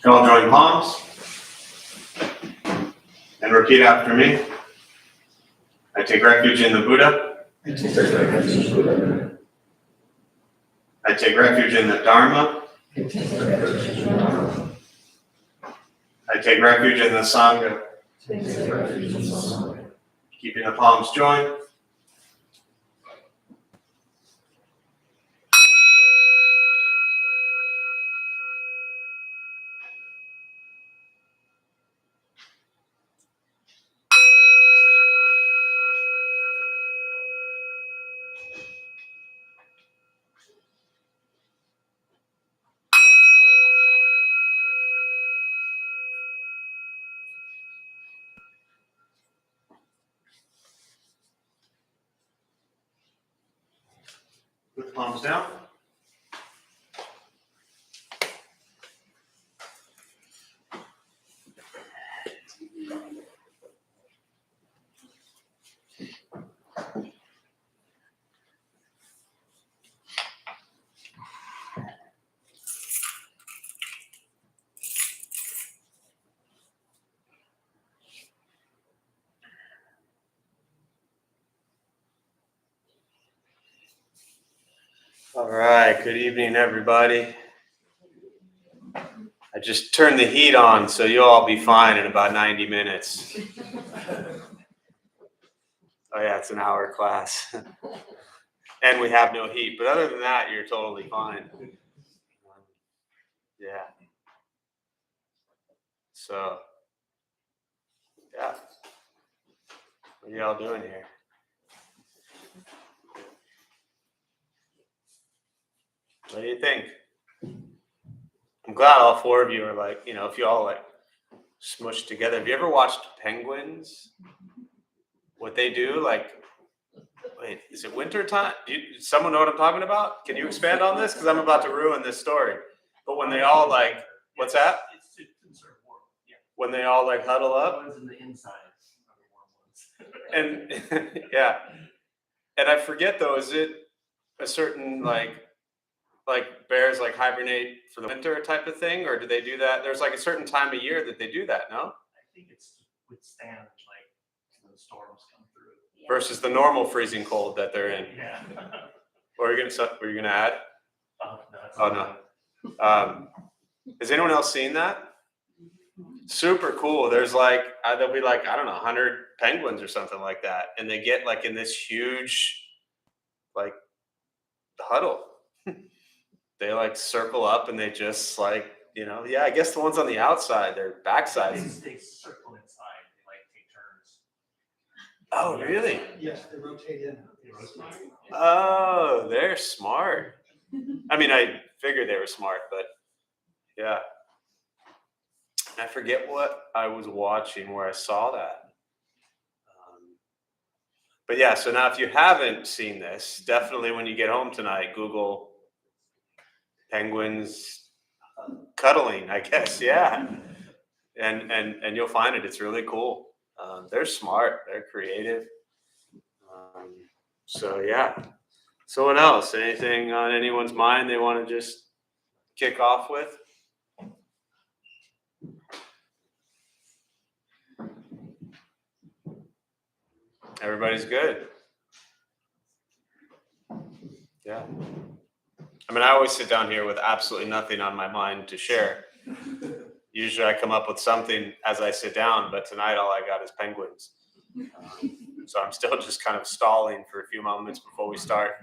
All join palms and repeat after me. I take refuge in the Buddha. I take refuge in the Dharma. I take refuge in the Sangha. Keeping the palms joined. Put the palms down. All right, good evening, everybody. I just turned the heat on, so you'll all be fine in about 90 minutes. Oh yeah, it's an hour class. And we have no heat, but other than that, you're totally fine. Yeah. So, yeah. What are y'all doing here? What do you think? I'm glad all four of you are like, if you all like smushed together. Have you ever watched penguins? What they do? Like, wait, is it winter time? Someone know what I'm talking about? Can you expand on this? Because I'm about to ruin this story. But when they all like, what's that? It's to conserve warmth. Yeah. When they all like huddle up. The ones in the inside are the warm ones. And yeah. And I forget though, is it a certain like bears like hibernate for the winter type of thing, or do they do that? There's like a certain time of year that they do that, no? I think it's to withstand like when the storms come through. Yeah. Versus the normal freezing cold that they're in. Yeah. Were you gonna add? No. Oh no. Has anyone else seen that? Super cool. There's like there'll be like, I don't know, 100 penguins or something like that, and they get like in this huge like huddle. They like circle up and they just like, yeah, I guess the ones on the outside, their backside. They circle inside. They like take turns. Oh, really? Yes, they rotate in. Oh, they're smart. I mean, I figured they were smart, but yeah. I forget what I was watching where I saw that. But yeah, so now if you haven't seen this, definitely when you get home tonight, Google penguins cuddling, I guess. Yeah. And you'll find it. It's really cool. They're smart. They're creative. So yeah. So what else? Anything on anyone's mind they want to just kick off with? Everybody's good. Yeah. I mean, I always sit down here with absolutely nothing on my mind to share. Usually I come up with something as I sit down, but tonight all I got is penguins. So I'm still just kind of stalling for a few moments before we start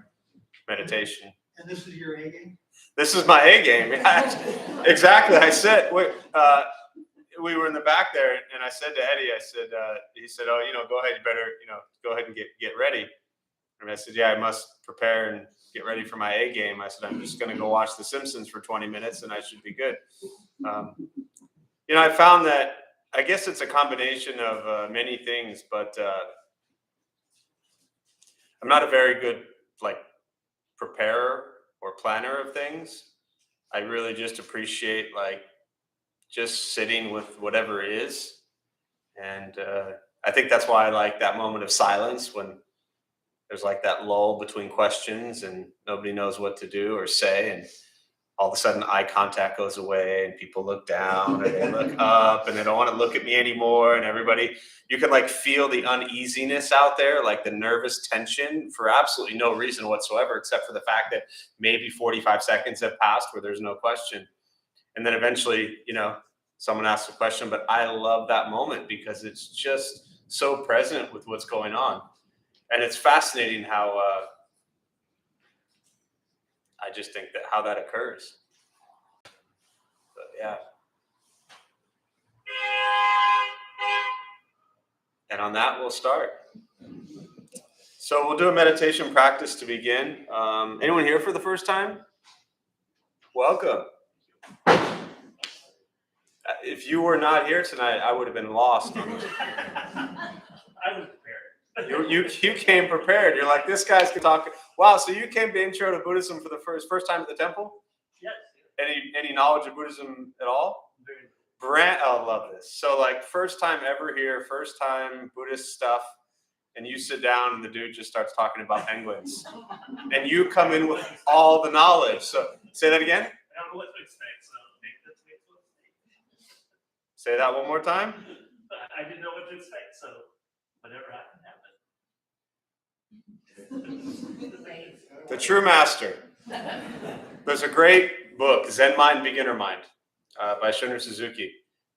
meditation. And this is your A game? This is my A game. Yeah, exactly. I said, we were in the back there, and I said to Eddie, he said, oh, go ahead, you better, go ahead and get ready. And I said, yeah, I must prepare and get ready for my A game. I said, I'm just going to go watch The Simpsons for 20 minutes and I should be good. I found that, I guess it's a combination of many things, but I'm not a very good preparer or planner of things. I really just appreciate just sitting with whatever is. And I think that's why I like that moment of silence when there's like that lull between questions and nobody knows what to do or say. And all of a sudden eye contact goes away and people look down or they look up and they don't want to look at me anymore. And everybody, you can like feel the uneasiness out there, like the nervous tension for absolutely no reason whatsoever, except for the fact that maybe 45 seconds have passed where there's no question. And then eventually, someone asks a question, but I love that moment because it's just so present with what's going on. And it's fascinating how, I just think that how that occurs. But yeah. And on that, we'll start. So we'll do a meditation practice to begin. Anyone here for the first time? Welcome. If you were not here tonight, I would have been lost. I was prepared. You came prepared. You're like, this guy's gonna talk. Wow, so you came to Intro to Buddhism for the first time at the temple? Yes. Any knowledge of Buddhism at all? I love this. So like first time ever here, first time Buddhist stuff, and you sit down and the dude just starts talking about penguins. And you come in with all the knowledge. So say that again. I don't know what to expect, so maybe that's what Say that one more time. I didn't know what to expect, so whatever happened. The True Master. There's a great book, Zen Mind, Beginner Mind, by Shunryu Suzuki.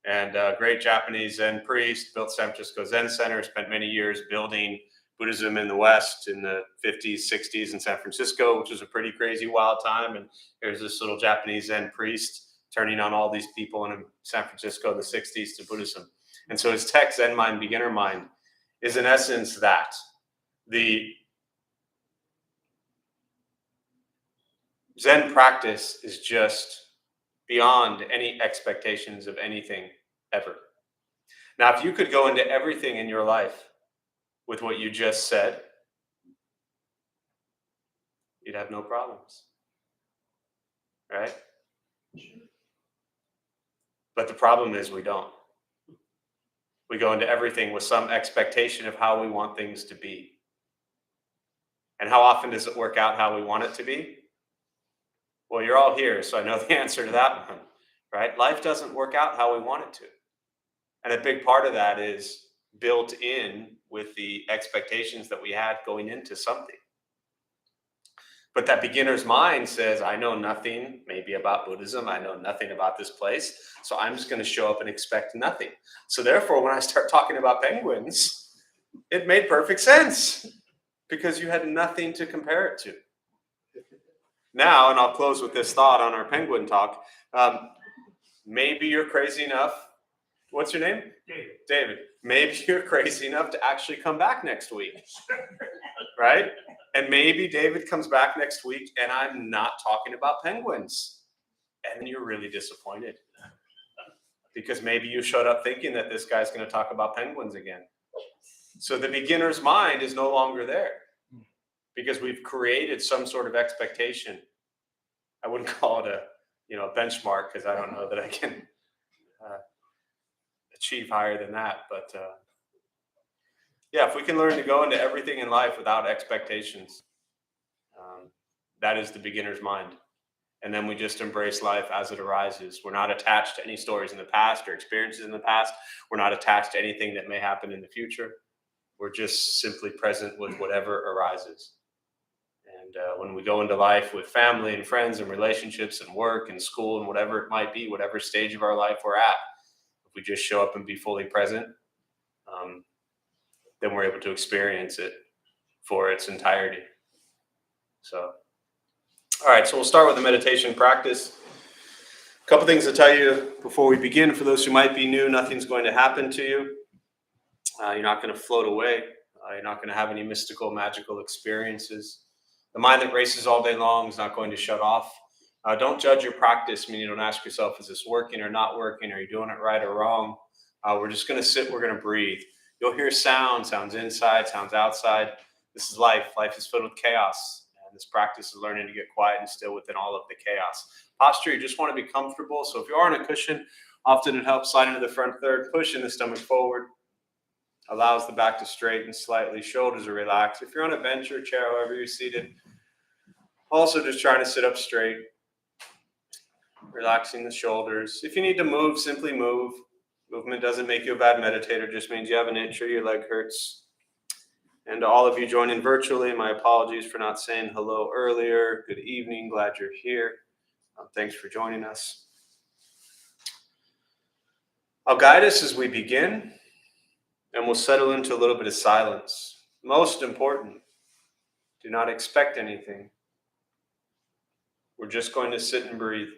And a great Japanese Zen priest, built San Francisco Zen Center, spent many years building Buddhism in the West in the 50s, 60s in San Francisco, which was a pretty crazy, wild time. And there's this little Japanese Zen priest turning on all these people in San Francisco in the 60s to Buddhism. And so his text, Zen Mind, Beginner Mind, is in essence that. The Zen practice is just beyond any expectations of anything ever. Now, if you could go into everything in your life with what you just said, you'd have no problems, right? But the problem is we don't. We go into everything with some expectation of how we want things to be. And how often does it work out how we want it to be? Well, you're all here, so I know the answer to that one, right? Life doesn't work out how we want it to. And a big part of that is built in with the expectations that we had going into something. But that beginner's mind says, I know nothing maybe about Buddhism. I know nothing about this place. So I'm just going to show up and expect nothing. So therefore, when I start talking about penguins, it made perfect sense because you had nothing to compare it to. Now, and I'll close with this thought on our penguin talk. Maybe you're crazy enough. What's your name? David. Maybe you're crazy enough to actually come back next week. Right? And maybe David comes back next week and I'm not talking about penguins. And then you're really disappointed. Because maybe you showed up thinking that this guy's going to talk about penguins again. So the beginner's mind is no longer there. Because we've created some sort of expectation. I wouldn't call it a benchmark because I don't know that I can achieve higher than that. But yeah, if we can learn to go into everything in life without expectations, that is the beginner's mind. And then we just embrace life as it arises. We're not attached to any stories in the past or experiences in the past. We're not attached to anything that may happen in the future. We're just simply present with whatever arises. And when we go into life with family and friends and relationships and work and school and whatever it might be, whatever stage of our life we're at, if we just show up and be fully present, then we're able to experience it for its entirety. So, all right, so we'll start with the meditation practice. A couple things to tell you before we begin. For those who might be new, nothing's going to happen to you. You're not going to float away. You're not going to have any mystical, magical experiences. The mind that races all day long is not going to shut off. Don't judge your practice, meaning don't ask yourself, is this working or not working? Are you doing it right or wrong? We're just going to sit, we're going to breathe. You'll hear sounds inside, sounds outside. This is life. Life is filled with chaos. And this practice is learning to get quiet and still within all of the chaos. Posture, you just want to be comfortable. So if you are on a cushion, often it helps slide into the front third, pushing the stomach forward. Allows the back to straighten slightly, shoulders are relaxed. If you're on a bench or chair, however you're seated, also just trying to sit up straight. relaxing the shoulders. If you need to move, simply move. Movement doesn't make you a bad meditator, just means you have an itch or your leg hurts. And to all of you joining virtually, my apologies for not saying hello earlier. Good evening, glad you're here. Thanks for joining us. I'll guide us as we begin, and we'll settle into a little bit of silence. Most important, do not expect anything. We're just going to sit and breathe.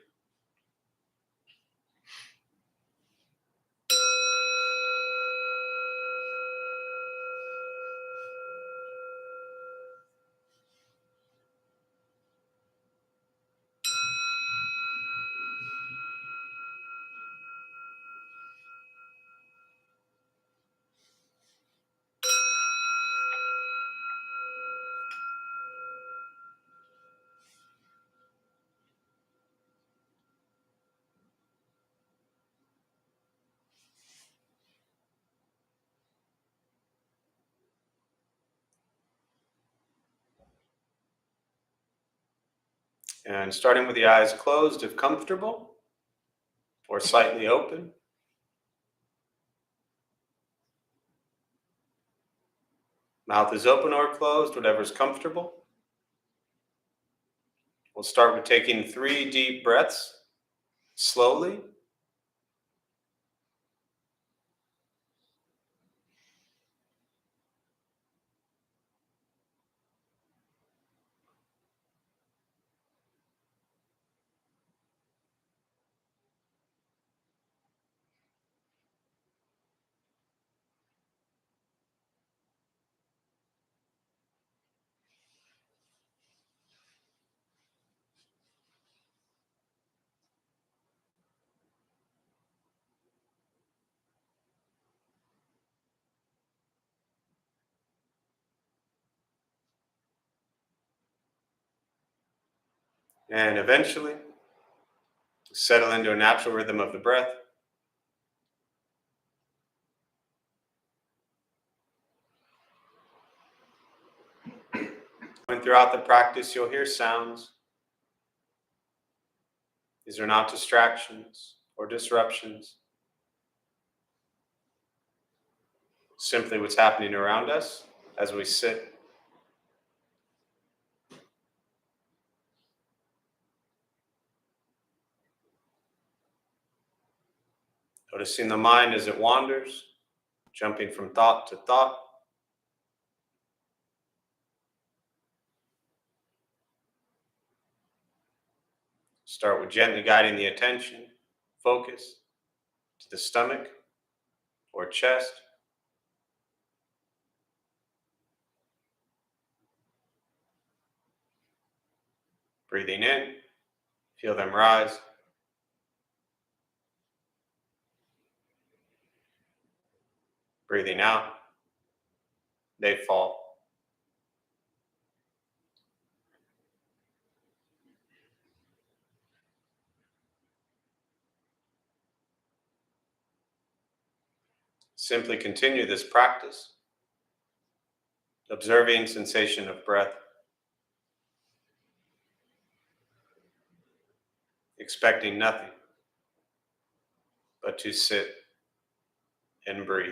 And starting with the eyes closed if comfortable, or slightly open. Mouth is open or closed, whatever's comfortable. We'll start with taking 3 deep breaths, slowly. And eventually, settle into a natural rhythm of the breath. And throughout the practice, you'll hear sounds. These are not distractions or disruptions. Simply what's happening around us as we sit. Noticing the mind as it wanders, jumping from thought to thought. Start with gently guiding the attention, focus, to the stomach or chest. Breathing in, feel them rise. Breathing out, they fall. Simply continue this practice, observing sensation of breath, expecting nothing but to sit and breathe.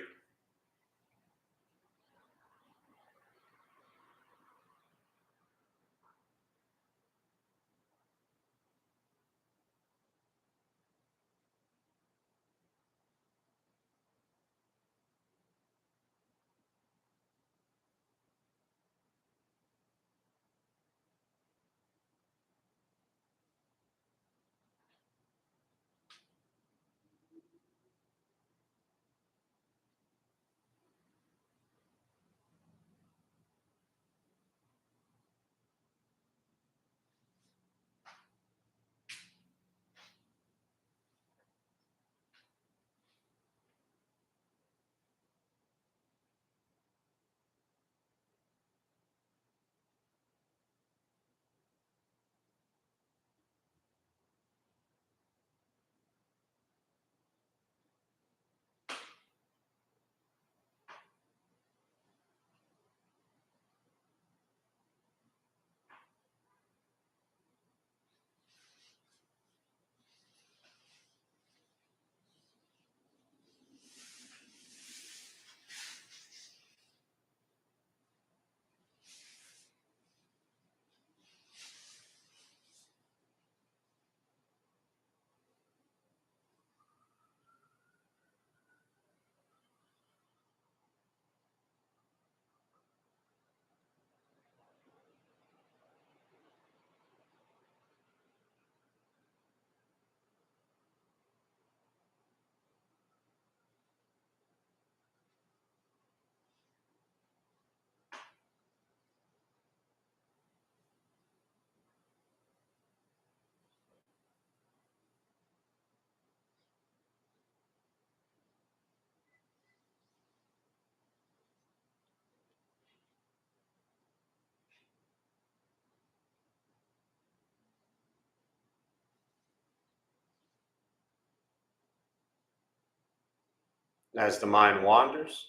As the mind wanders,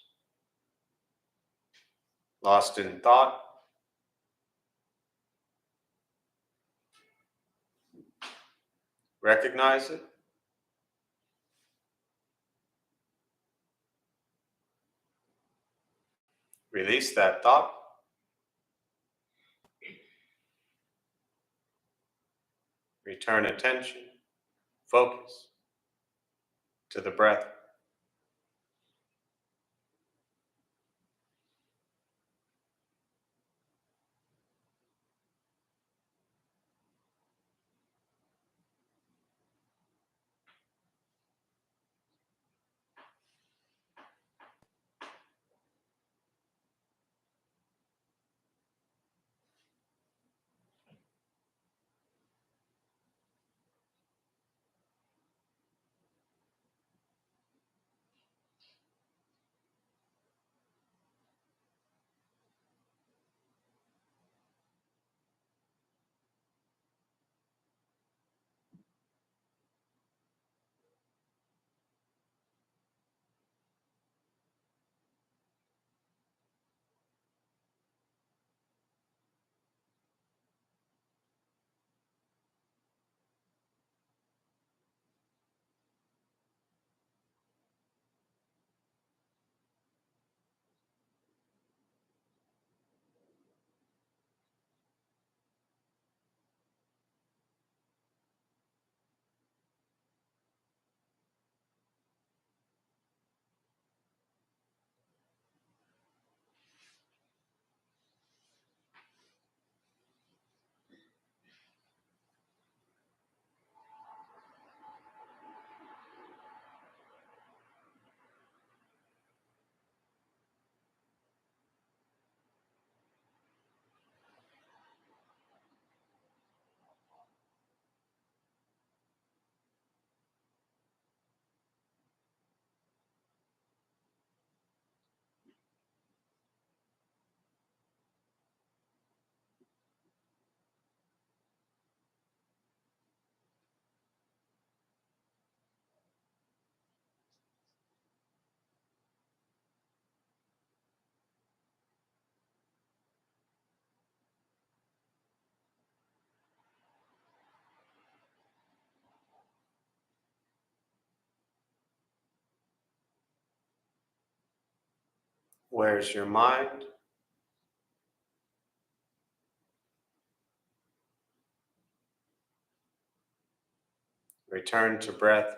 lost in thought, recognize it. Release that thought. Return attention, focus to the breath. Where's your mind? Return to breath.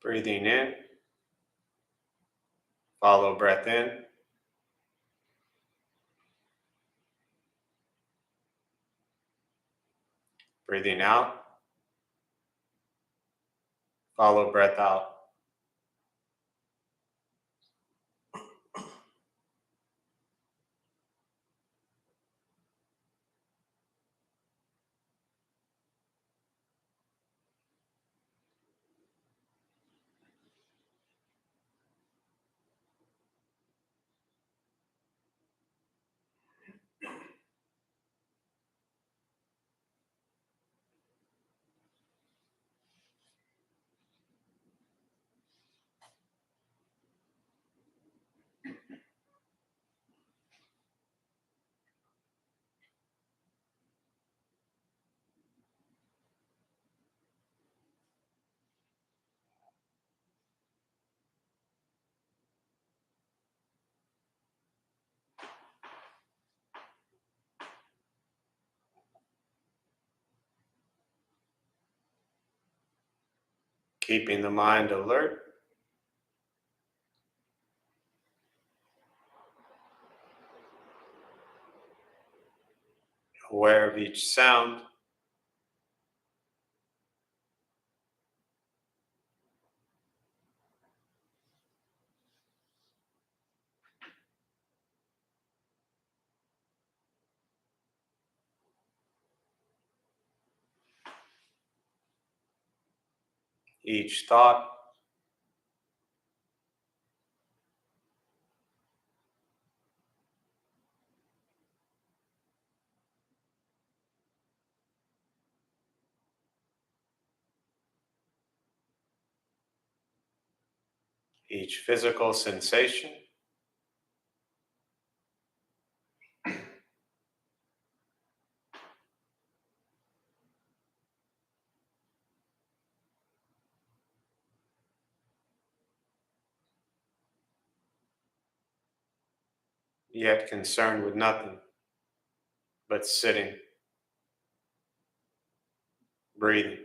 Breathing in, follow breath in. Breathing out. Follow breath out. Keeping the mind alert. Aware of each sound. Each thought. Each physical sensation. Yet concerned with nothing but sitting, breathing.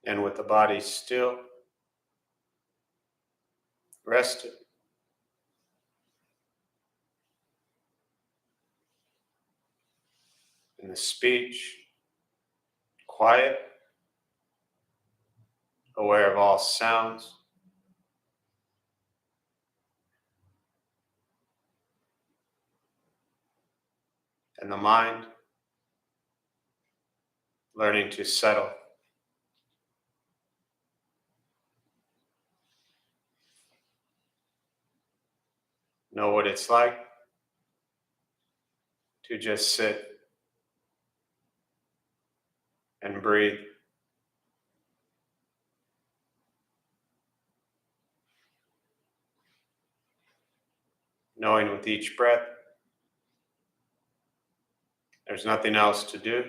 And with the body still, rested, and the speech quiet, aware of all sounds, and the mind learning to settle. Know what it's like to just sit and breathe. Knowing with each breath, there's nothing else to do.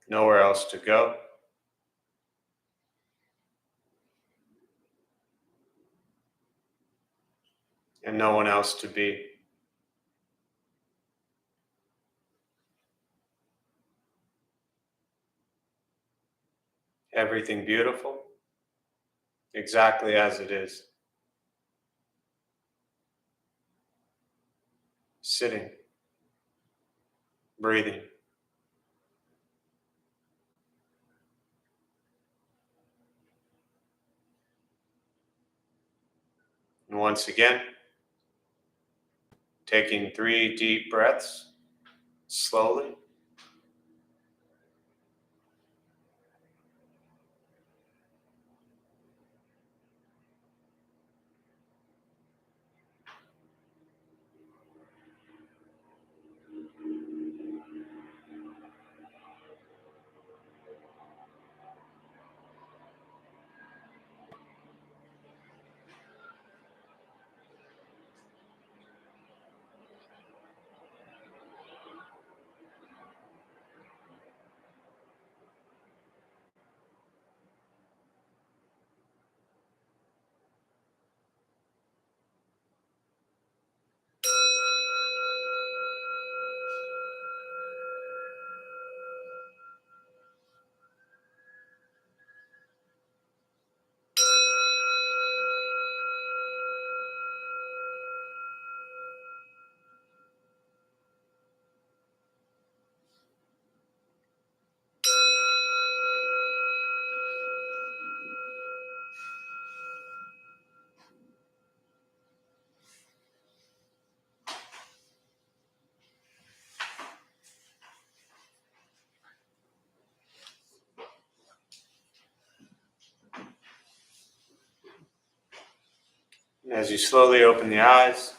Nowhere else to go. And no one else to be. Everything beautiful, exactly as it is. Sitting, breathing. And once again, taking 3 deep breaths, slowly. And as you slowly open the eyes,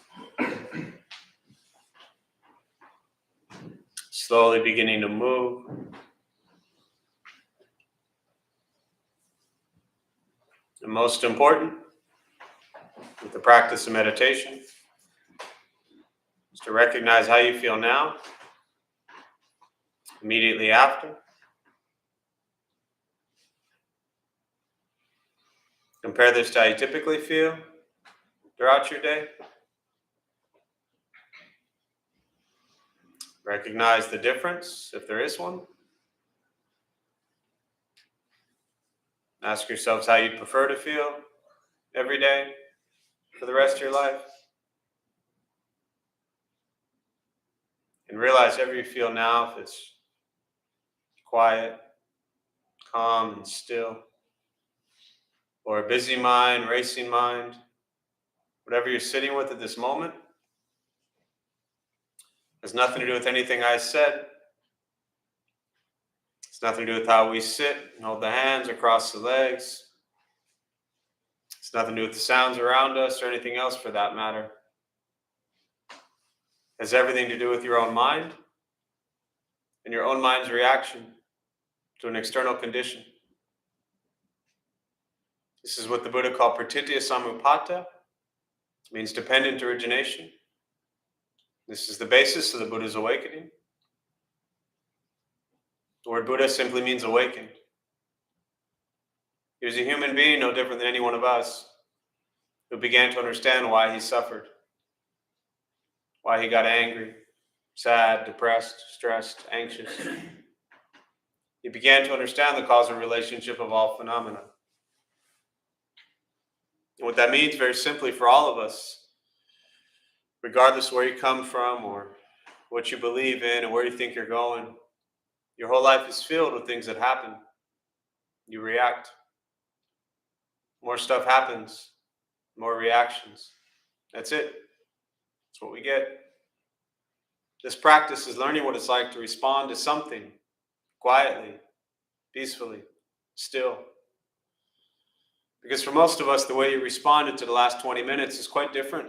slowly beginning to move. And most important, with the practice of meditation, is to recognize how you feel now, immediately after. Compare this to how you typically feel throughout your day. Recognize the difference, if there is one. Ask yourselves how you'd prefer to feel every day for the rest of your life. And realize however you feel now, if it's quiet, calm, and still, or a busy mind, racing mind, whatever you're sitting with at this moment, has nothing to do with anything I said. It's nothing to do with how we sit and hold the hands or cross the legs. It's nothing to do with the sounds around us or anything else for that matter. It has everything to do with your own mind and your own mind's reaction to an external condition. This is what the Buddha called pratitya samuppada. It means dependent origination. This is the basis of the Buddha's awakening. The word Buddha simply means awakened. He was a human being, no different than any one of us, who began to understand why he suffered, why he got angry, sad, depressed, stressed, anxious. He began to understand the causal relationship of all phenomena. And what that means, very simply, for all of us, regardless where you come from or what you believe in and where you think you're going, your whole life is filled with things that happen. You react. More stuff happens, more reactions. That's it. That's what we get. This practice is learning what it's like to respond to something quietly, peacefully, still. Because for most of us, the way you responded to the last 20 minutes is quite different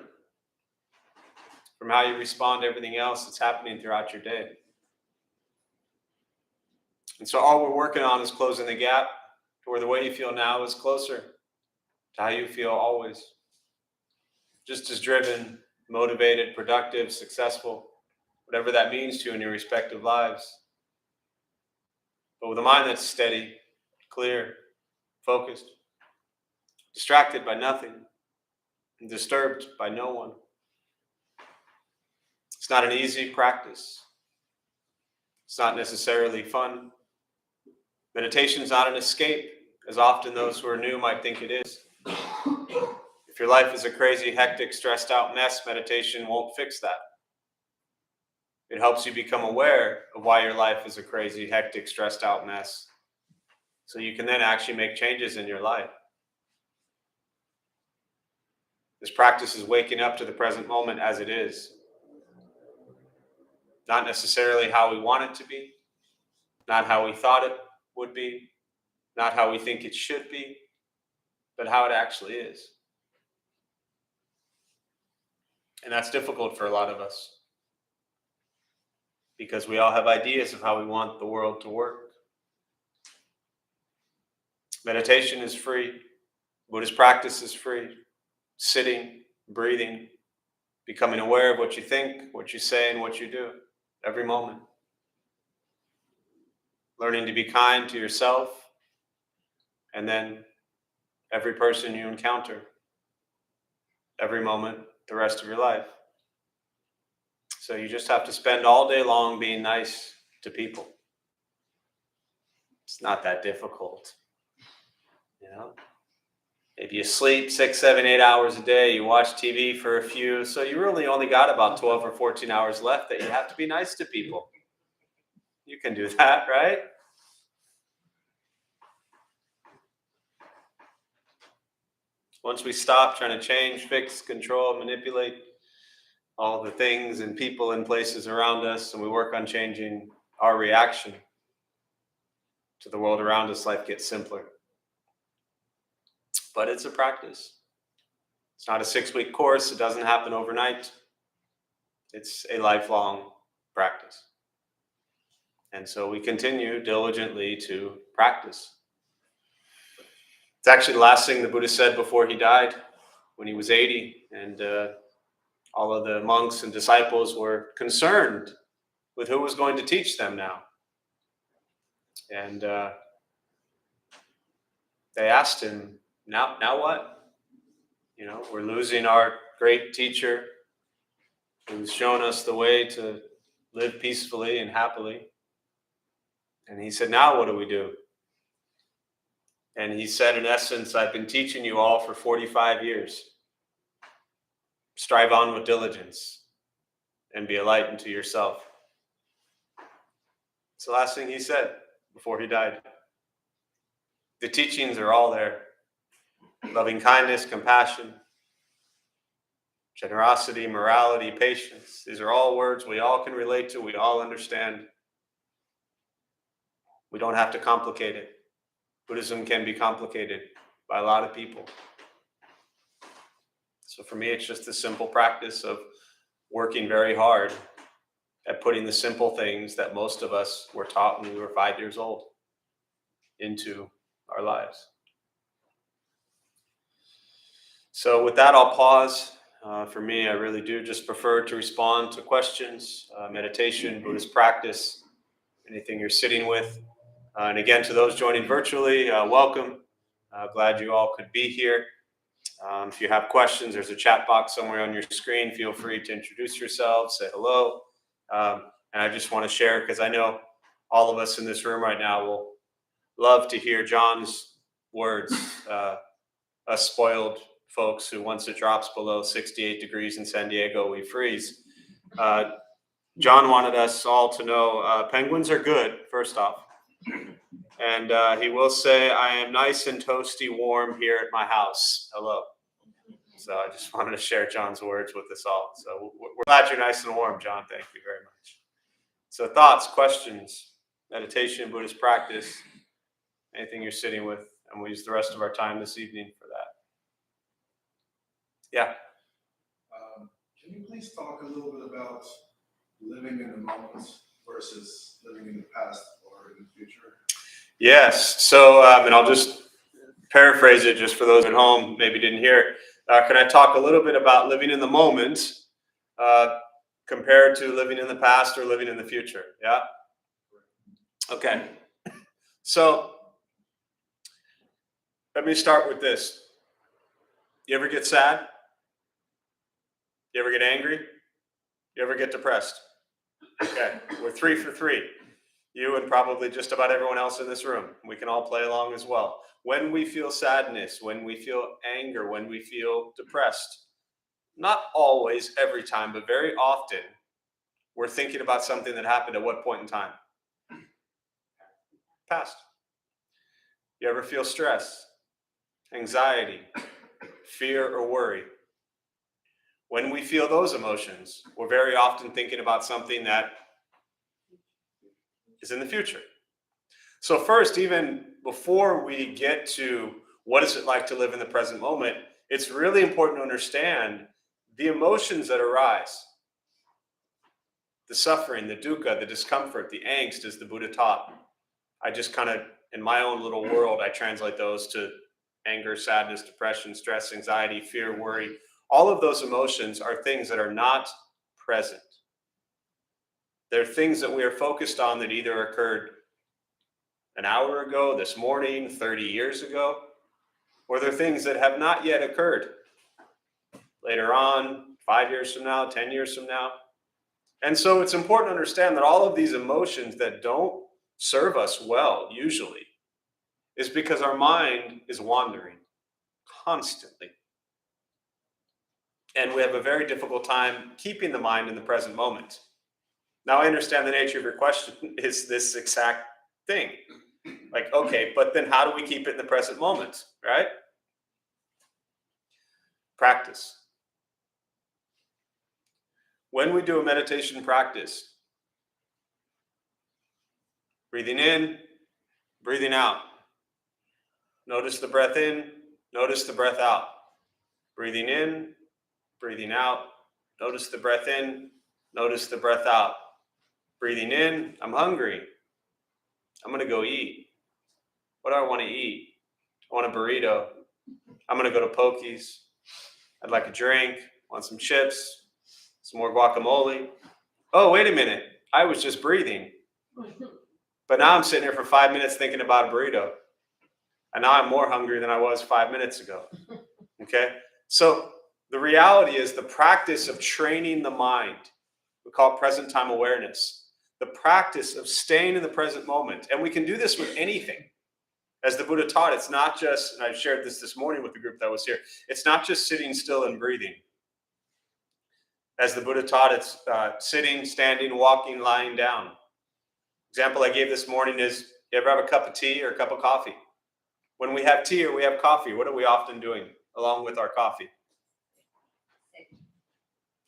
from how you respond to everything else that's happening throughout your day. And so all we're working on is closing the gap to where the way you feel now is closer to how you feel always. Just as driven, motivated, productive, successful, whatever that means to you in your respective lives. But with a mind that's steady, clear, focused, distracted by nothing, and disturbed by no one. It's not an easy practice. It's not necessarily fun. Meditation is not an escape, as often those who are new might think it is. If your life is a crazy, hectic, stressed out mess, meditation won't fix that. It helps you become aware of why your life is a crazy, hectic, stressed out mess, so you can then actually make changes in your life. This practice is waking up to the present moment as it is. Not necessarily how we want it to be, not how we thought it would be, not how we think it should be, but how it actually is. And that's difficult for a lot of us, because we all have ideas of how we want the world to work. Meditation is free. Buddhist practice is free. Sitting, breathing, becoming aware of what you think, what you say, and what you do every moment. Learning to be kind to yourself and then every person you encounter, every moment, the rest of your life. So you just have to spend all day long being nice to people. It's not that difficult, you know? Maybe you sleep 6, 7, 8 hours a day, you watch TV for a few, so you really only got about 12 or 14 hours left that you have to be nice to people. You can do that, right? Once we stop trying to change, fix, control, manipulate all the things and people and places around us, and we work on changing our reaction to the world around us, life gets simpler. But it's a practice. It's not a 6-week course. It doesn't happen overnight. It's a lifelong practice. And so we continue diligently to practice. It's actually the last thing the Buddha said before he died, when he was 80, and all of the monks and disciples were concerned with who was going to teach them now. And they asked him, now what? You know, we're losing our great teacher who's shown us the way to live peacefully and happily. And he said, now what do we do? And he said, in essence, I've been teaching you all for 45 years. Strive on with diligence and be a light unto yourself. It's the last thing he said before he died. The teachings are all there. Loving kindness, compassion, generosity, morality, patience. These are all words we all can relate to, we all understand. We don't have to complicate it. Buddhism can be complicated by a lot of people. So for me, it's just a simple practice of working very hard at putting the simple things that most of us were taught when we were 5 years old into our lives. So with that, I'll pause. For me, I really do just prefer to respond to questions, meditation, Buddhist practice, anything you're sitting with. And again, to those joining virtually, welcome. Glad you all could be here. If you have questions, there's a chat box somewhere on your screen. Feel free to introduce yourselves, say hello, And I just want to share, because I know all of us in this room right now will love to hear John's words. Us spoiled folks who, once it drops below 68 degrees in San Diego, we freeze. John wanted us all to know penguins are good, first off. And he will say, I am nice and toasty warm here at my house. Hello. So I just wanted to share John's words with us all. So we're glad you're nice and warm, John. Thank you very much. So thoughts, questions, meditation, Buddhist practice, anything you're sitting with, and we'll use the rest of our time this evening for that. Yeah. Can you please talk a little bit about living in the moment versus living in the past or in the future? Yes. So, and I'll just paraphrase it just for those at home maybe didn't hear it. Can I talk a little bit about living in the moment compared to living in the past or living in the future? Yeah? Okay. So, let me start with this. You ever get sad? You ever get angry? You ever get depressed? Okay, we're 3 for 3. You and probably just about everyone else in this room. We can all play along as well. When we feel sadness, when we feel anger, when we feel depressed, not always, every time, but very often, we're thinking about something that happened at what point in time? Past. You ever feel stress, anxiety, fear, or worry? When we feel those emotions, we're very often thinking about something that is in the future. So first, even before we get to what is it like to live in the present moment, it's really important to understand the emotions that arise. The suffering, the dukkha, the discomfort, the angst, as the Buddha taught. I just kind of, in my own little world, I translate those to anger, sadness, depression, stress, anxiety, fear, worry. All of those emotions are things that are not present. They're things that we are focused on that either occurred an hour ago, this morning, 30 years ago, or they're things that have not yet occurred later on, 5 years from now, 10 years from now. And so it's important to understand that all of these emotions that don't serve us well, usually, is because our mind is wandering constantly. And we have a very difficult time keeping the mind in the present moment. Now, I understand the nature of your question is this exact thing. Like, okay, but then how do we keep it in the present moment, right? Practice. When we do a meditation practice, breathing in, breathing out. Notice the breath in, notice the breath out. Breathing in, breathing out. Notice the breath in, notice the breath out. Breathing in, I'm hungry. I'm going to go eat. What do I want to eat? I want a burrito. I'm going to go to Pokey's. I'd like a drink. Want some chips. Some more guacamole. Oh, wait a minute. I was just breathing. But now I'm sitting here for 5 minutes thinking about a burrito. And now I'm more hungry than I was 5 minutes ago. Okay? So the reality is the practice of training the mind. We call it present time awareness. The practice of staying in the present moment. And we can do this with anything. As the Buddha taught, it's not just, and I shared this morning with the group that was here, it's not just sitting still and breathing. As the Buddha taught, it's sitting, standing, walking, lying down. Example I gave this morning is, you ever have a cup of tea or a cup of coffee? When we have tea or we have coffee, what are we often doing along with our coffee?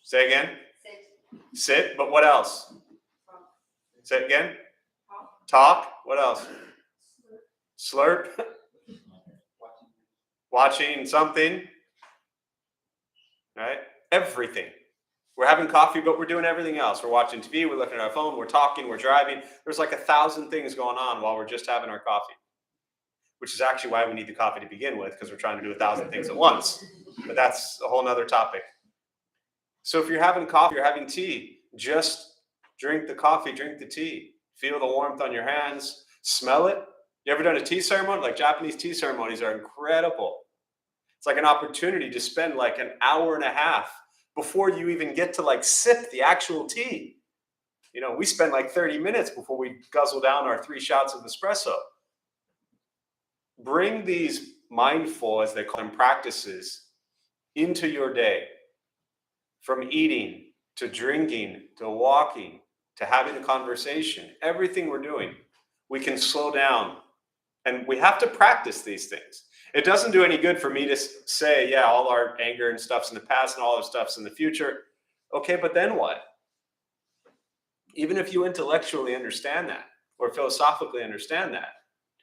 Say again? Sit, but what else? Say it again? Talk. What else? Slurp. Watching something. Right? Everything. We're having coffee, but we're doing everything else. We're watching TV, we're looking at our phone, we're talking, we're driving. There's like 1,000 things going on while we're just having our coffee. Which is actually why we need the coffee to begin with, because we're trying to do 1,000 things at once. But that's a whole nother topic. So if you're having coffee, you're having tea, just drink the coffee, drink the tea. Feel the warmth on your hands, smell it. You ever done a tea ceremony? Like Japanese tea ceremonies are incredible. It's like an opportunity to spend like an hour and a half before you even get to like sip the actual tea. You know, we spend like 30 minutes before we guzzle down our 3 shots of espresso. Bring these mindful, as they call them, practices into your day, from eating to drinking to walking to having a conversation. Everything we're doing, we can slow down, and we have to practice these things. It doesn't do any good for me to say, yeah, all our anger and stuff's in the past and all our stuff's in the future. Okay, but then what? Even if you intellectually understand that or philosophically understand that,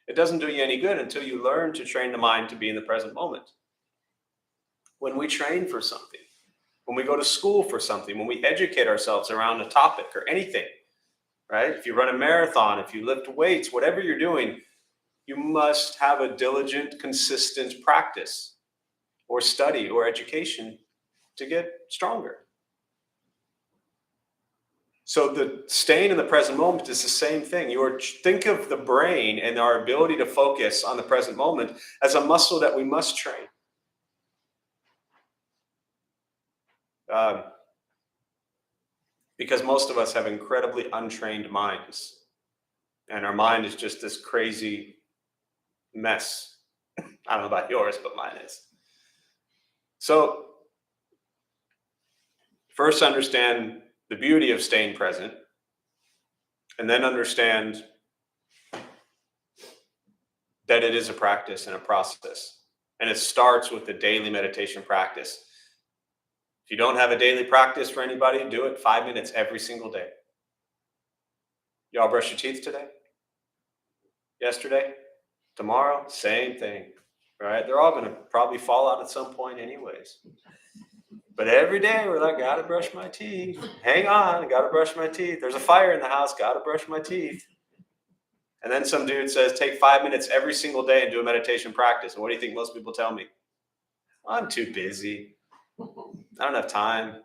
it doesn't do you any good until you learn to train the mind to be in the present moment. When we train for something, when we go to school for something, when we educate ourselves around a topic or anything, right? If you run a marathon, if you lift weights, whatever you're doing, you must have a diligent, consistent practice or study or education to get stronger. So the staying in the present moment is the same thing. Think of the brain and our ability to focus on the present moment as a muscle that we must train. Because most of us have incredibly untrained minds, and our mind is just this crazy mess. I don't know about yours, but mine is. So first understand the beauty of staying present, and then understand that it is a practice and a process. And it starts with the daily meditation practice. If you don't have a daily practice for anybody, do it 5 minutes every single day. Y'all brush your teeth today? Yesterday? Tomorrow? Same thing, right? They're all going to probably fall out at some point anyways. But every day we're like, gotta brush my teeth. Hang on, gotta brush my teeth. There's a fire in the house, gotta brush my teeth. And then some dude says, take 5 minutes every single day and do a meditation practice. And what do you think most people tell me? I'm too busy. I don't have time.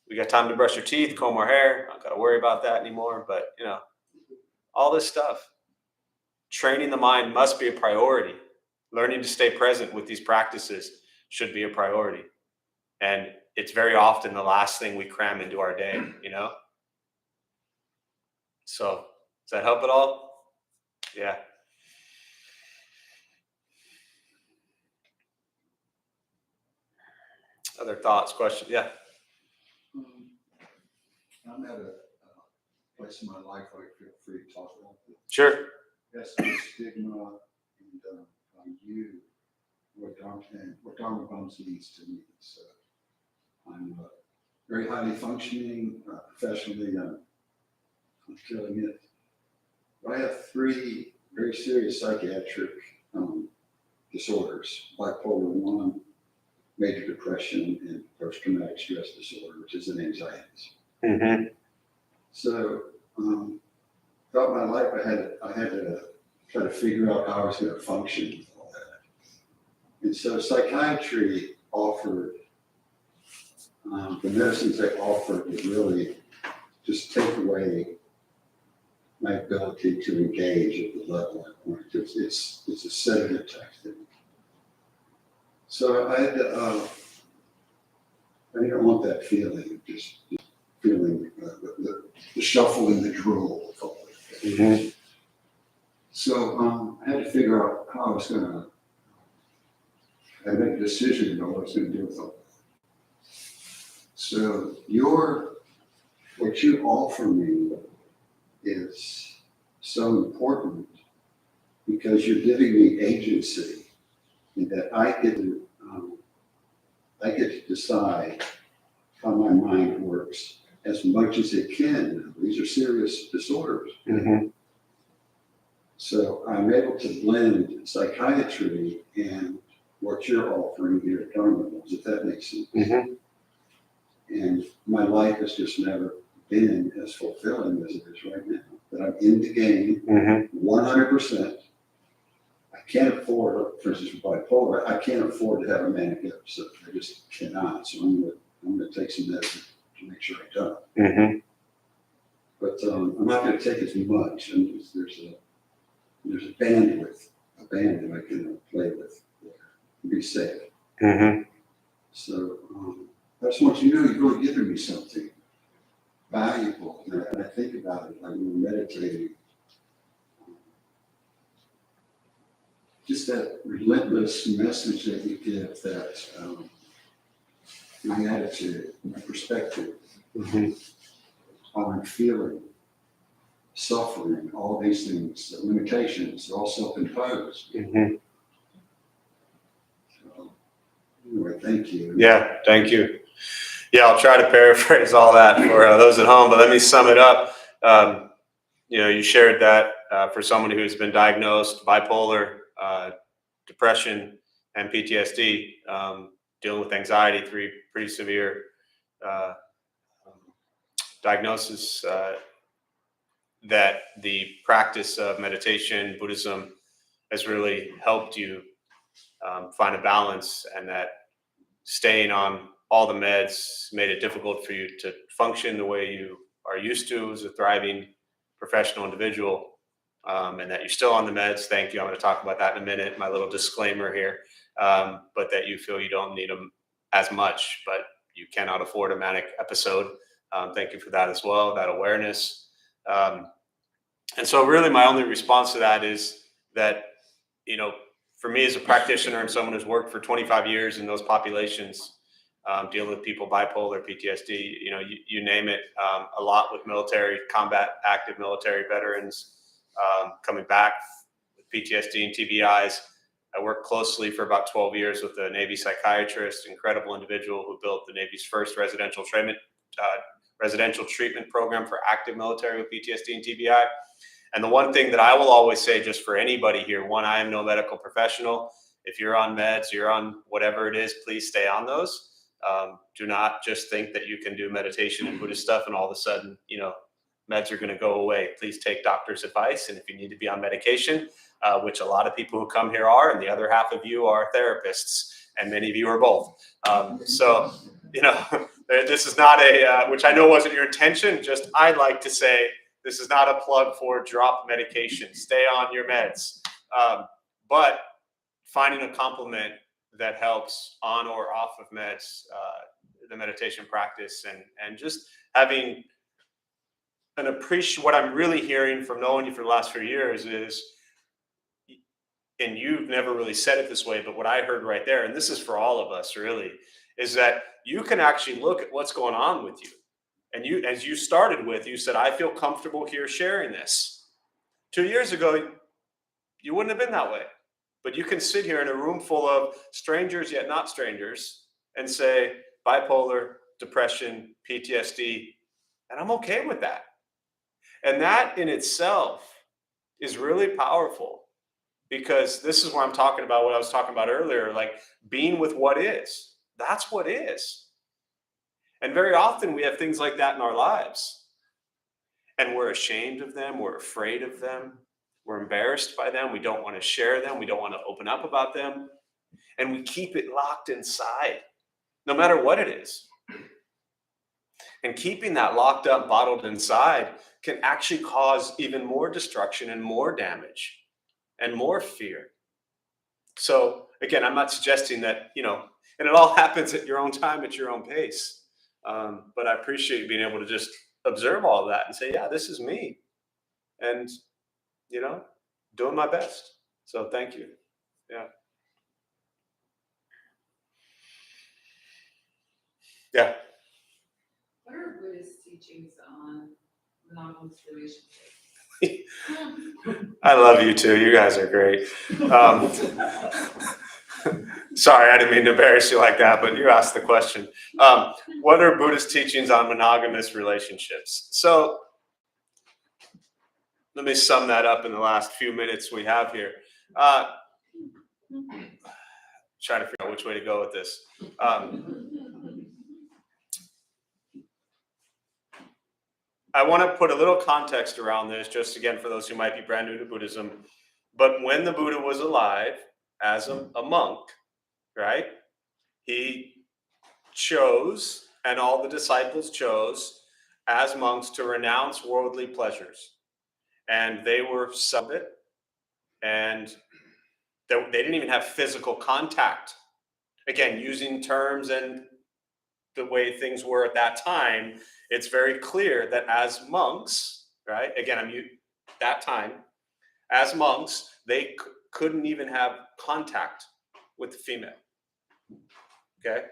We got time to brush your teeth, comb our hair. I don't got to worry about that anymore. But, you know, all this stuff. Training the mind must be a priority. Learning to stay present with these practices should be a priority. And it's very often the last thing we cram into our day, you know? So, does that help at all? Yeah. Other thoughts, questions? Yeah. I'm at a place in my life where I feel free to talk about this. Sure. Yes, the stigma and you, what Dharma Bums means to me. So I'm very highly functioning professionally. I'm killing it. But I have 3 very serious psychiatric disorders: bipolar 1, major depression, and post-traumatic stress disorder, which is an anxiety. Mm-hmm. So throughout my life, I had to try to figure out how I was going to function with all that. And so psychiatry offered, the medicines they offered would really just take away my ability to engage at the level I wanted to. It's a sedative type thing. So I had to, I didn't want that feeling of just feeling the shuffle in the drool. Mm-hmm. So I had to figure out how I was going to make a decision about what I was going to do with all that. So what you offer me is so important because you're giving me agency in that I get to decide how my mind works as much as it can. These are serious disorders. Mm-hmm. So I'm able to blend psychiatry and what you're offering here at Dharma, if that makes sense. Mm-hmm. And my life has just never been as fulfilling as it is right now. That I'm in the game 100%. I can't afford, for instance, with bipolar, I can't afford to have a manic episode. I just cannot. So I'm going to take some medicine to make sure I don't. Mm-hmm. But I'm not going to take as much. And there's a bandwidth, that I can play with and be safe. Mm-hmm. So I just want you to know you've really given me something valuable. And I think about it, like when we're meditating, just that relentless message that you give, that my attitude, my perspective on feeling, suffering, all these things, the limitations, are all self-imposed. So, anyway, thank you. Yeah, thank you. Yeah, I'll try to paraphrase all that for those at home, but let me sum it up. You shared that for someone who's been diagnosed bipolar, depression, and PTSD, dealing with anxiety, three pretty severe diagnosis, that the practice of meditation, Buddhism, has really helped you find a balance, and that staying on all the meds made it difficult for you to function the way you are used to as a thriving professional individual, and that you're still on the meds. Thank you. I'm going to talk about that in a minute, my little disclaimer here, but that you feel you don't need them as much, but you cannot afford a manic episode. Thank you for that as well, that awareness. And so really my only response to that is that, for me as a practitioner and someone who's worked for 25 years in those populations, dealing with people, bipolar, PTSD, you name it, a lot with military, combat, active military veterans coming back with PTSD and TBIs. I worked closely for about 12 years with a Navy psychiatrist, incredible individual who built the Navy's first residential treatment program for active military with PTSD and TBI. And the one thing that I will always say, just for anybody here, one, I am no medical professional. If you're on meds, you're on whatever it is, please stay on those. Do not just think that you can do meditation and Buddhist stuff and all of a sudden, meds are going to go away. Please take doctor's advice. And if you need to be on medication, which a lot of people who come here are, and the other half of you are therapists, and many of you are both. So, this is not which I know wasn't your intention, just I'd like to say, this is not a plug for drop medication. Stay on your meds. But finding a complement that helps on or off of meds, the meditation practice, and just having an appreciation. What I'm really hearing from knowing you for the last few years is, and you've never really said it this way, but what I heard right there, and this is for all of us really, is that you can actually look at what's going on with you. And you, as you started with, you said, I feel comfortable here sharing this. 2 years ago, you wouldn't have been that way. But you can sit here in a room full of strangers yet not strangers and say, bipolar, depression, PTSD, and I'm okay with that. And that in itself is really powerful, because this is where I'm talking about what I was talking about earlier, like being with what is. That's what is. And very often we have things like that in our lives. And we're ashamed of them. We're afraid of them. We're embarrassed by them. We don't want to share them. We don't want to open up about them. And we keep it locked inside, no matter what it is. And keeping that locked up, bottled inside can actually cause even more destruction and more damage and more fear. So again, I'm not suggesting that, and it all happens at your own time, at your own pace. But I appreciate being able to just observe all of that and say, yeah, this is me. And, doing my best. So thank you. Yeah. Yeah. What are Buddhist teachings on monogamous relationships? I love you too. You guys are great. Sorry, I didn't mean to embarrass you like that, but you asked the question. What are Buddhist teachings on monogamous relationships? So let me sum that up in the last few minutes we have here. Trying to figure out which way to go with this. I want to put a little context around this, just again, for those who might be brand new to Buddhism. But when the Buddha was alive as a monk, right, he chose, and all the disciples chose, as monks, to renounce worldly pleasures. And they were celibate, and they didn't even have physical contact. Again, using terms and the way things were at that time, it's very clear that as monks, right? Again, that time, as monks, they couldn't even have contact with the female. Okay?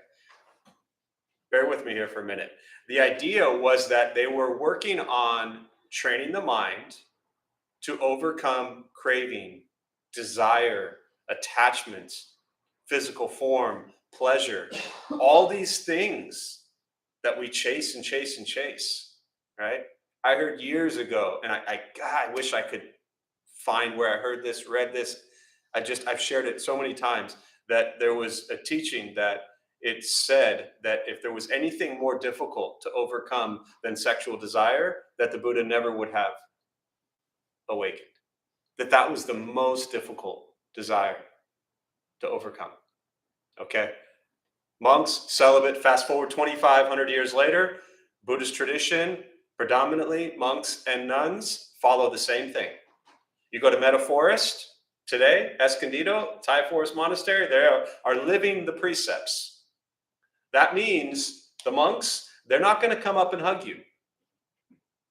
Bear with me here for a minute. The idea was that they were working on training the mind to overcome craving, desire, attachment, physical form, pleasure, all these things that we chase and chase and chase, right? I heard years ago, and God, I wish I could find where I heard this, read this. I've shared it so many times, that there was a teaching that it said that if there was anything more difficult to overcome than sexual desire, that the Buddha never would have awakened. That was the most difficult desire to overcome. Okay? Monks, celibate, fast forward 2,500 years later, Buddhist tradition, predominantly monks and nuns follow the same thing. You go to Meta Forest today, Escondido, Thai Forest Monastery, they are living the precepts. That means the monks, they're not going to come up and hug you.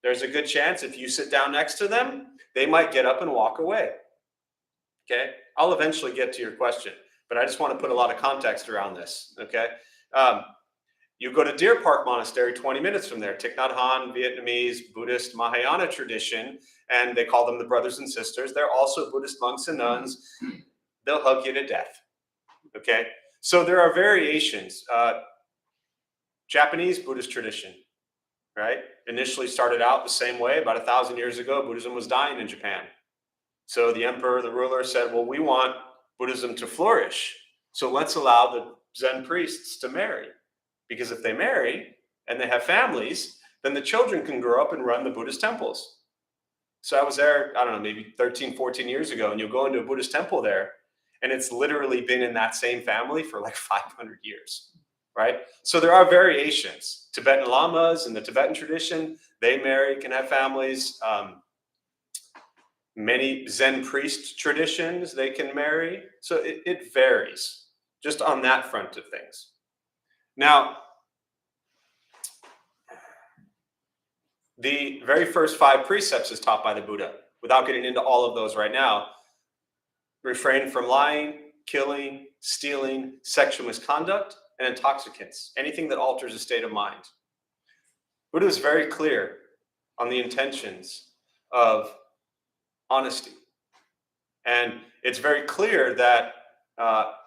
There's a good chance if you sit down next to them, they might get up and walk away. Okay? I'll eventually get to your question, but I just want to put a lot of context around this. Okay? You go to Deer Park Monastery, 20 minutes from there, Thich Nhat Hanh, Vietnamese, Buddhist, Mahayana tradition, and they call them the brothers and sisters. They're also Buddhist monks and nuns. They'll hug you to death. Okay? So there are variations. Japanese Buddhist tradition, right? Initially started out the same way. About 1,000 years ago, Buddhism was dying in Japan. So the emperor, the ruler said, well, we want Buddhism to flourish. So let's allow the Zen priests to marry. Because if they marry and they have families, then the children can grow up and run the Buddhist temples. So I was there, I don't know, maybe 13, 14 years ago, and you'll go into a Buddhist temple there, and it's literally been in that same family for like 500 years, right? So there are variations. Tibetan lamas in the Tibetan tradition, they marry, can have families. Many Zen priest traditions, they can marry. So it varies just on that front of things. Now, the very first 5 precepts is taught by the Buddha. Without getting into all of those right now, refrain from lying, killing, stealing, sexual misconduct, and intoxicants, anything that alters a state of mind. Buddha is very clear on the intentions of honesty. And it's very clear that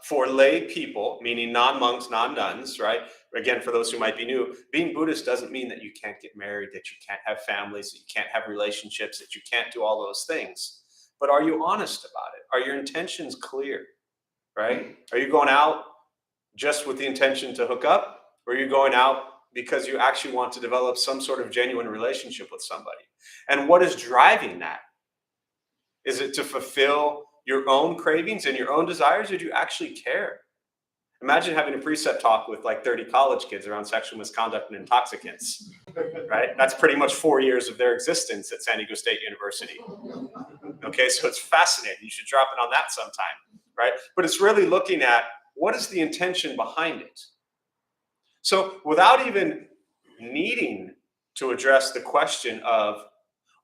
for lay people, meaning non-monks, non-nuns, right? Again, for those who might be new, being Buddhist doesn't mean that you can't get married, that you can't have families, that you can't have relationships, that you can't do all those things. But are you honest about it? Are your intentions clear, right? Are you going out just with the intention to hook up? Or are you going out because you actually want to develop some sort of genuine relationship with somebody? And what is driving that? Is it to fulfill your own cravings and your own desires, or do you actually care? Imagine having a precept talk with like 30 college kids around sexual misconduct and intoxicants, right? That's pretty much 4 years of their existence at San Diego State University. Okay, so it's fascinating. You should drop it on that sometime, right? But it's really looking at what is the intention behind it. So without even needing to address the question of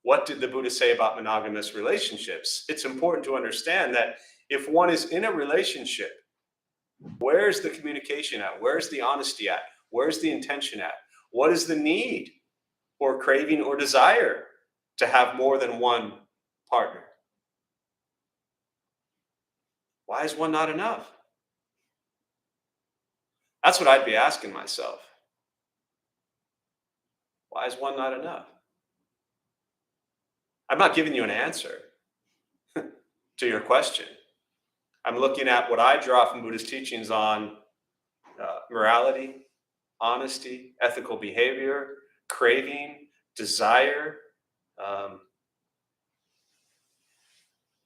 what did the Buddha say about monogamous relationships, it's important to understand that if one is in a relationship, where's the communication at? Where's the honesty at? Where's the intention at? What is the need or craving or desire to have more than one partner? Why is one not enough? That's what I'd be asking myself. Why is one not enough? I'm not giving you an answer to your question. I'm looking at what I draw from Buddhist teachings on morality, honesty, ethical behavior, craving, desire,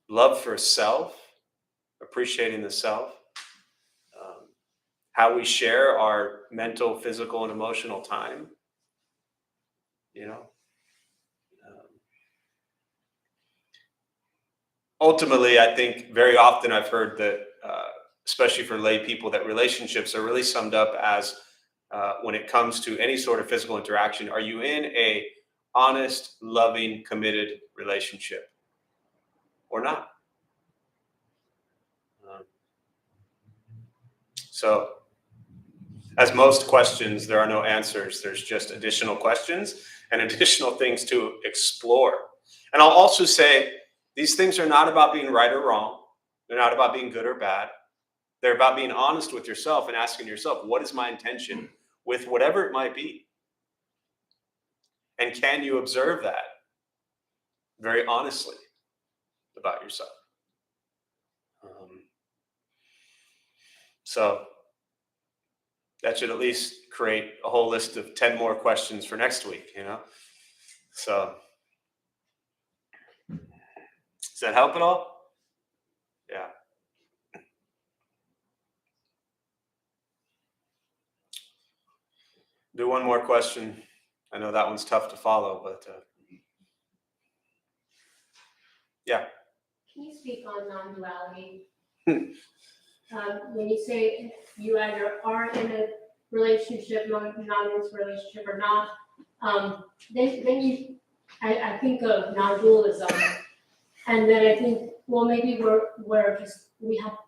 love for self, appreciating the self, how we share our mental, physical, and emotional time. Ultimately, I think very often I've heard that, especially for lay people, that relationships are really summed up as when it comes to any sort of physical interaction? Are you in a honest, loving, committed relationship or not? So, as most questions, there are no answers. There's just additional questions and additional things to explore. And I'll also say these things are not about being right or wrong. They're not about being good or bad. They're about being honest with yourself and asking yourself, what is my intention with whatever it might be? And can you observe that very honestly about yourself? So that should at least create a whole list of 10 more questions for next week, you know? So does that help at all? Yeah. Do one more question. I know that one's tough to follow, but yeah. Can you speak on non-duality? When you say you either are in a relationship, monogamous relationship or not, then I think of non-dualism, and then I think, well, maybe we're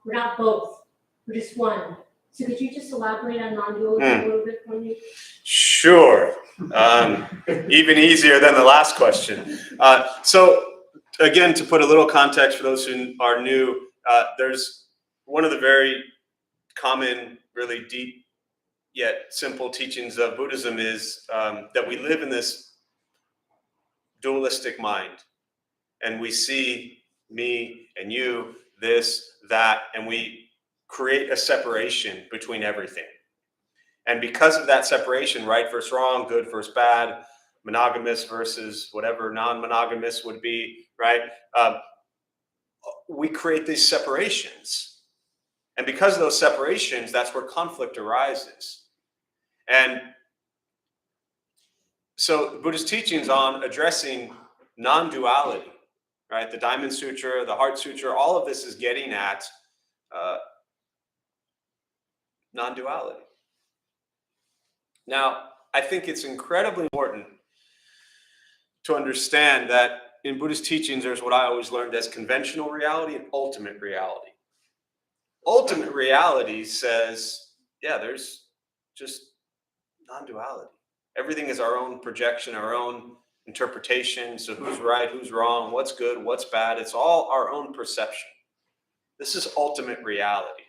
not both, we're just one. So could you just elaborate on non-dualism a little bit for me? Sure. Even easier than the last question. So again, to put a little context for those who are new, there's one of the very common, really deep yet simple teachings of Buddhism is that we live in this dualistic mind, and we see me and you, this, that, and we create a separation between everything. And because of that separation, right versus wrong, good versus bad, monogamous versus whatever non-monogamous would be, right? We create these separations. And because of those separations, that's where conflict arises. And so the Buddhist teachings on addressing non-duality, right? The Diamond Sutra, the Heart Sutra, all of this is getting at non-duality. Now, I think it's incredibly important to understand that in Buddhist teachings, there's what I always learned as conventional reality and ultimate reality. Ultimate reality says, yeah, there's just non-duality. Everything is our own projection, our own interpretation. So who's right, who's wrong, what's good, what's bad. It's all our own perception. This is ultimate reality.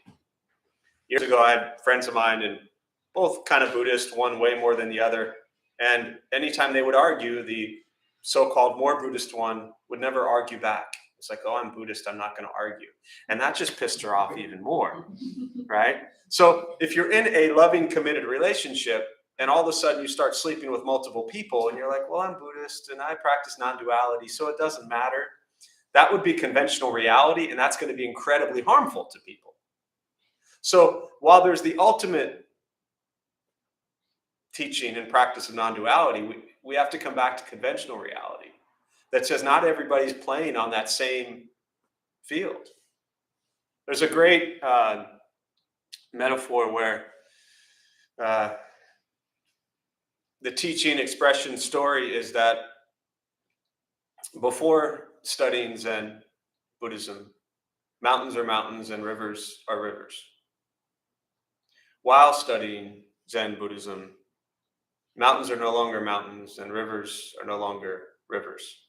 Years ago, I had friends of mine, and both kind of Buddhist, one way more than the other. And anytime they would argue, the so-called more Buddhist one would never argue back. It's like, oh, I'm Buddhist, I'm not going to argue. And that just pissed her off even more, right? So if you're in a loving, committed relationship, and all of a sudden you start sleeping with multiple people, and you're like, well, I'm Buddhist, and I practice non-duality, so it doesn't matter. That would be conventional reality, and that's going to be incredibly harmful to people. So while there's the ultimate teaching and practice of non-duality, we have to come back to conventional reality that says not everybody's playing on that same field. There's a great metaphor where the teaching, expression, story is that before studying Zen Buddhism, mountains are mountains and rivers are rivers. While studying Zen Buddhism, mountains are no longer mountains and rivers are no longer rivers.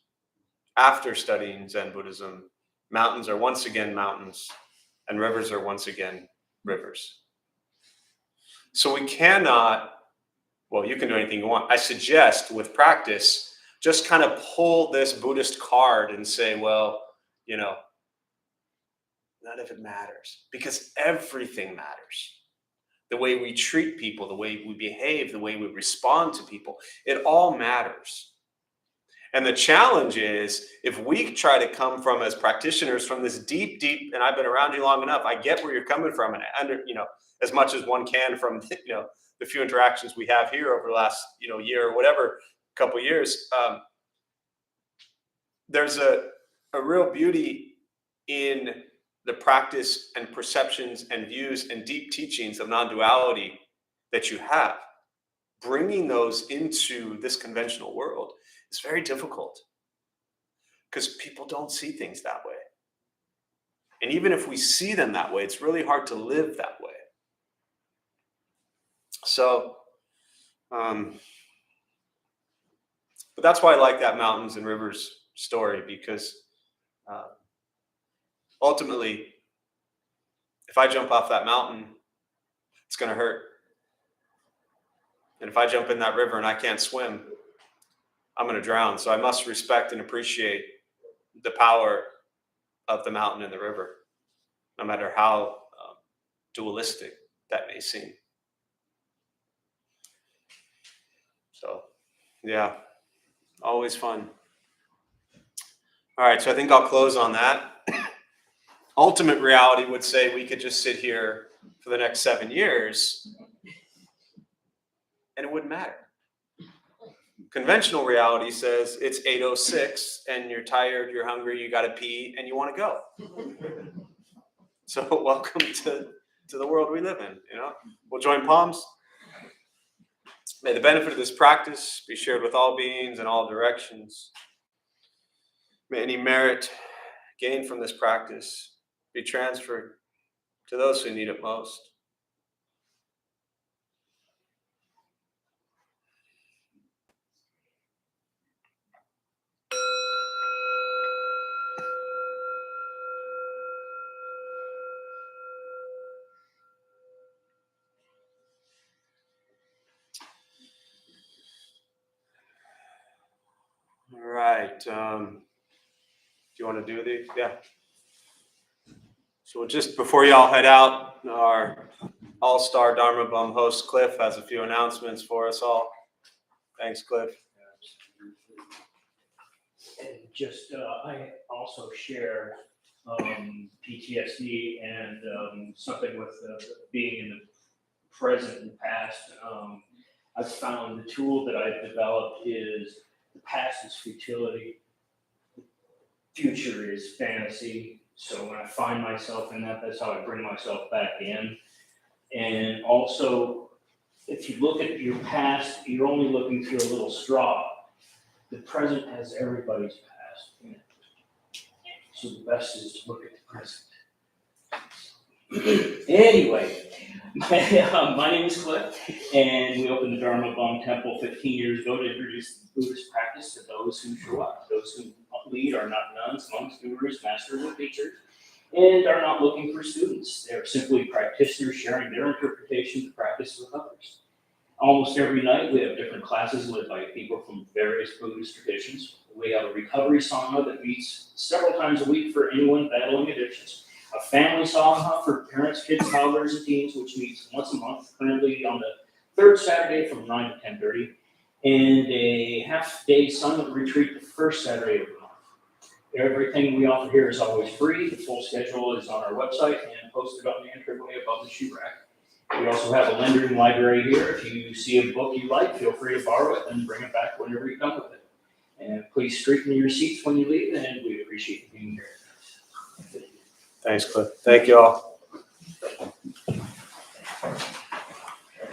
After studying Zen Buddhism, mountains are once again mountains and rivers are once again rivers. So we cannot, well, you can do anything you want. I suggest with practice, just kind of pull this Buddhist card and say, well, you know, none of it matters, because everything matters. The way we treat people, the way we behave, the way we respond to people, it all matters. And the challenge is, if we try to come from, as practitioners, from this deep, and I've been around you long enough, I get where you're coming from, and as much as one can from, the few interactions we have here over the last, year or whatever, couple of years, there's a real beauty in the practice and perceptions and views and deep teachings of non-duality that you have. bringing those into this conventional world is very difficult because people don't see things that way. And even if we see them that way, it's really hard to live that way. So, but that's why I like that mountains and rivers story, because ultimately, if I jump off that mountain, it's going to hurt. And if I jump in that river and I can't swim, I'm going to drown. So I must respect and appreciate the power of the mountain and the river, no matter how dualistic that may seem. So, yeah, always fun. All right, so I think I'll close on that. Ultimate reality would say we could just sit here for the next 7 years and it wouldn't matter. Conventional reality says it's 8:06 and you're tired, you're hungry, you got to pee, and you want to go. So welcome to the world we live in. We'll join palms. May the benefit of this practice be shared with all beings in all directions. May any merit gained from this practice be transferred to those who need it most. All right. Do you want to do the? Yeah. So just before y'all head out, our all-star Dharma Bum host Cliff has a few announcements for us all. Thanks, Cliff. And just, I also share PTSD and something with being in the present and past. I've found the tool that I've developed is the past is futility, the future is fantasy. So when I find myself in that, that's how I bring myself back in. And also, if you look at your past, you're only looking through a little straw. The present has everybody's past in it. So the best is to look at the present. Anyway, my name is Cliff, and we opened the Dharma Bum Temple 15 years ago to introduce Buddhist practice to those who show up. Those who lead are not nuns, monks, gurus, masters, or teachers, and are not looking for students. They're simply practitioners sharing their interpretation of practice with others. Almost every night, we have different classes led by people from various Buddhist traditions. We have a recovery sauna that meets several times a week for anyone battling addictions. A family sauna for parents, kids, toddlers, and teens, which meets once a month, currently on the third Saturday from 9 to 10:30. And a half-day summit retreat the first Saturday of the month. Everything we offer here is always free. The full schedule is on our website and posted on the entryway above the shoe rack. We also have a lending library here. If you see a book you like, feel free to borrow it and bring it back whenever you come with it. And please straighten your seats when you leave, and we appreciate you being here. Thanks, Cliff. Thank you all.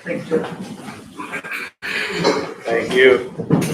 Thank you. Thank you.